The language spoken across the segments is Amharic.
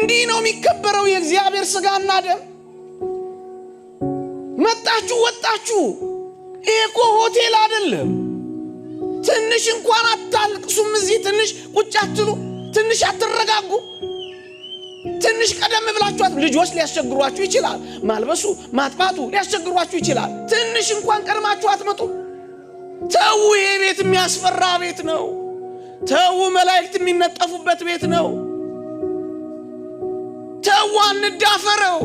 እንዲህ ነው የሚከበረው የእግዚአብሔር ሥጋና ደም። መጣችሁ ወጣችሁ እኮ ሆቴል አይደለም። ትንሽ እንኳን አታልቅሱም? እዚህ ትንሽ ቁጭ አትሉ? ትንሽ አትረጋጉ? ትንሽ ቀደም ብላችኋት ልጆች ሊያስቸግሯችሁ ይችላል። ማልበሱ ማጥባቱ ሊያስቸግሯችሁ ይችላል። ትንሽ እንኳን ቀድማችሁ አትመጡ? ተው፣ ይሄ ቤት የሚያስፈራ ቤት ነው። ተው፣ መላእክት የሚነጠፉበት ቤት ነው። ተው፣ አንዳፈረው።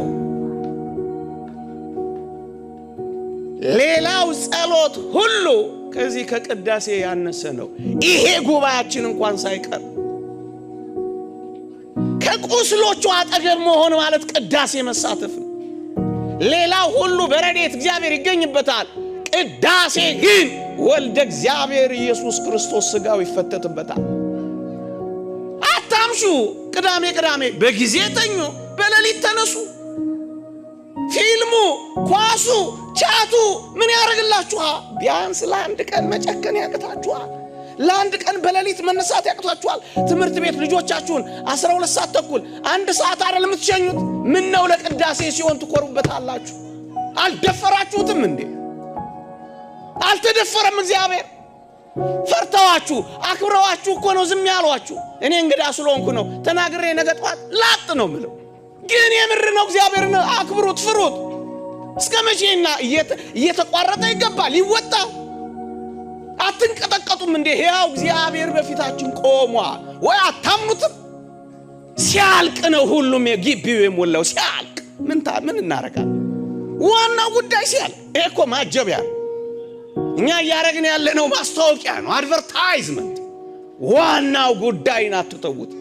ሌላው ጸሎት ሁሉ ከዚህ ከቅዳሴ ያነሰ ነው። ይሄ ጉባኤያችን እንኳን ሳይቀር ከቁስሎቹ አጠገብ መሆን ማለት ቅዳሴ መሳተፍ ነው። ሌላው ሁሉ በረድኤት እግዚአብሔር ይገኝበታል። ቅዳሴ ግን ወልደ እግዚአብሔር ኢየሱስ ክርስቶስ ሥጋው ይፈተትበታል። አታምሹ። ቅዳሜ በጊዜ ተኙ፣ በሌሊት ተነሱ። ፊልሙ፣ ኳሱ፣ ቻቱ ምን ያደርግላችኋል? ቢያንስ ለአንድ ቀን መጨከን ያቅታችኋል። ለአንድ ቀን በሌሊት መነሳት ያቅታችኋል። ትምህርት ቤት ልጆቻችሁን 12 ሰዓት ተኩል 1 ሰዓት አይደል የምትሸኙት? ምን ነው ለቅዳሴ ሲሆን ትኮሩበታላችሁ? አልደፈራችሁትም እንዴ? አልተደፈረም እግዚአብሔር? ፈርተዋችሁ አክብረዋችሁ እኮ ነው ዝም ያሏችሁ። እኔ እንግዳ ስለሆንኩ ነው ተናግሬ ነገ ጧት ላጥ ነው ምለው። ግን የምር ነው እግዚአብሔርን አክብሩት፣ ፍሩት። እስከ መቼና እየተቋረጠ ይገባል ይወጣ? አትንቀጠቀጡም እንዴ? ሕያው እግዚአብሔር በፊታችን ቆሟል ወይ? አታምኑትም? ሲያልቅ ነው ሁሉም የግቢው የሞላው። ሲያልቅ ምን እናረጋለን? ዋናው ጉዳይ ሲያልቅ እኮ ማጀቢያ ነው። እኛ ያረግን ያለነው ማስታወቂያ ነው፣ አድቨርታይዝመንት። ዋናው ጉዳይን አትተውት።